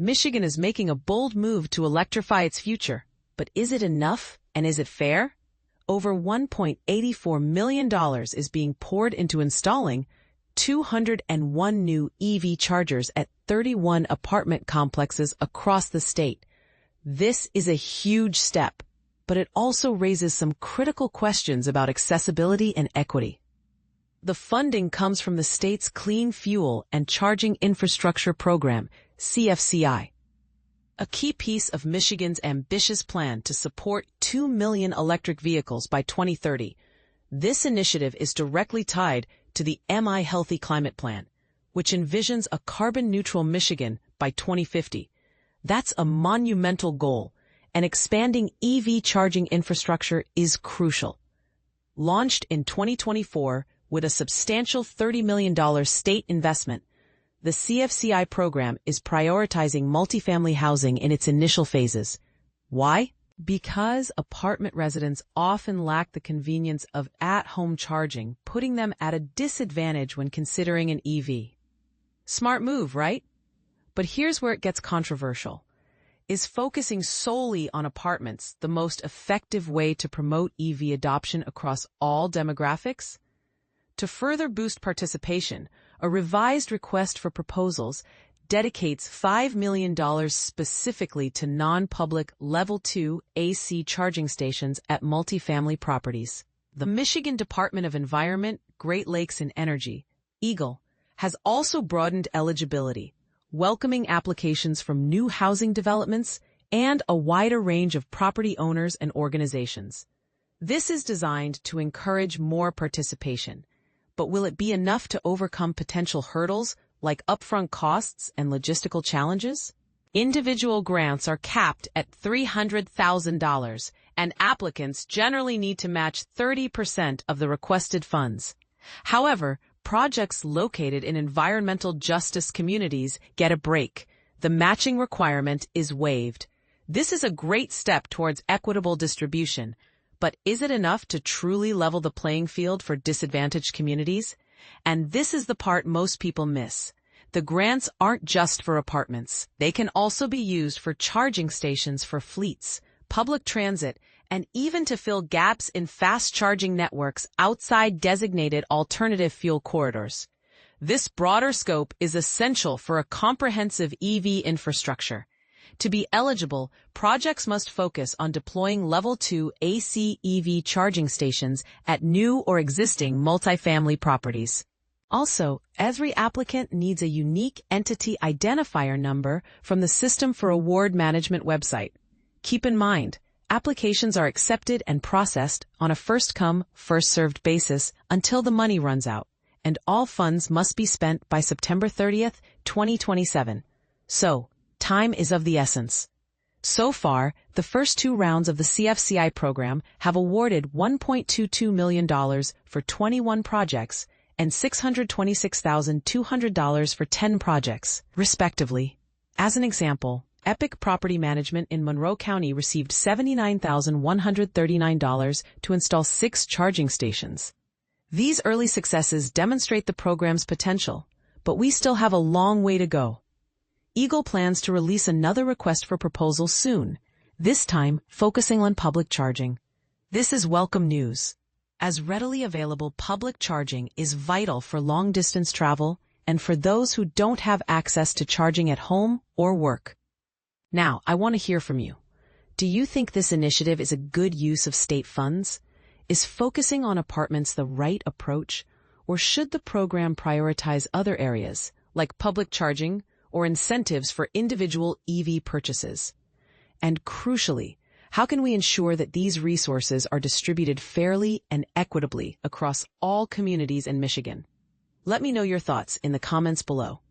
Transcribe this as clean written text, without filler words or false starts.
Michigan is making a bold move to electrify its future. But is it enough, and is it fair? Over $1.84 million is being poured into installing 201 new EV chargers at 31 apartment complexes across the state. This is a huge step, but it also raises some critical questions about accessibility and equity. The funding comes from the state's Clean Fuel and Charging Infrastructure Program, CFCI, a key piece of Michigan's ambitious plan to support 2 million electric vehicles by 2030. This initiative is directly tied to the MI Healthy Climate Plan, which envisions a carbon-neutral Michigan by 2050. That's a monumental goal, and expanding EV charging infrastructure is crucial. Launched in 2024 with a substantial $30 million state investment, the CFCI program is prioritizing multifamily housing in its initial phases. Why? Because apartment residents often lack the convenience of at-home charging, putting them at a disadvantage when considering an EV. Smart move, right? But here's where it gets controversial. Is focusing solely on apartments the most effective way to promote EV adoption across all demographics? To further boost participation, a revised request for proposals dedicates $5 million specifically to non-public Level 2 AC charging stations at multifamily properties. The Michigan Department of Environment, Great Lakes and Energy, EGLE, has also broadened eligibility, welcoming applications from new housing developments and a wider range of property owners and organizations. This is designed to encourage more participation. But will it be enough to overcome potential hurdles like upfront costs and logistical challenges? Individual grants are capped at $300,000, and applicants generally need to match 30% of the requested funds. However, projects located in environmental justice communities get a break. The matching requirement is waived. This is a great step towards equitable distribution. But is it enough to truly level the playing field for disadvantaged communities? And this is the part most people miss. The grants aren't just for apartments. They can also be used for charging stations for fleets, public transit, and even to fill gaps in fast charging networks outside designated alternative fuel corridors. This broader scope is essential for a comprehensive EV infrastructure. To be eligible, projects must focus on deploying Level 2 AC EV charging stations at new or existing multifamily properties. Also, every applicant needs a unique entity identifier number from the System for Award Management website. Keep in mind, applications are accepted and processed on a first-come, first-served basis until the money runs out, and all funds must be spent by September 30th, 2027. So, time is of the essence. So far, the first 2 rounds of the CFCI program have awarded $1.22 million for 21 projects and $626,200 for 10 projects, respectively. As an example, Epic Property Management in Monroe County received $79,139 to install 6 charging stations. These early successes demonstrate the program's potential, but we still have a long way to go. EGLE plans to release another request for proposal soon, this time focusing on public charging. This is welcome news, as readily available public charging is vital for long-distance travel and for those who don't have access to charging at home or work. Now, I want to hear from you. Do you think this initiative is a good use of state funds? Is focusing on apartments the right approach, or should the program prioritize other areas, like public charging, or incentives for individual EV purchases? And crucially, how can we ensure that these resources are distributed fairly and equitably across all communities in Michigan? Let me know your thoughts in the comments below.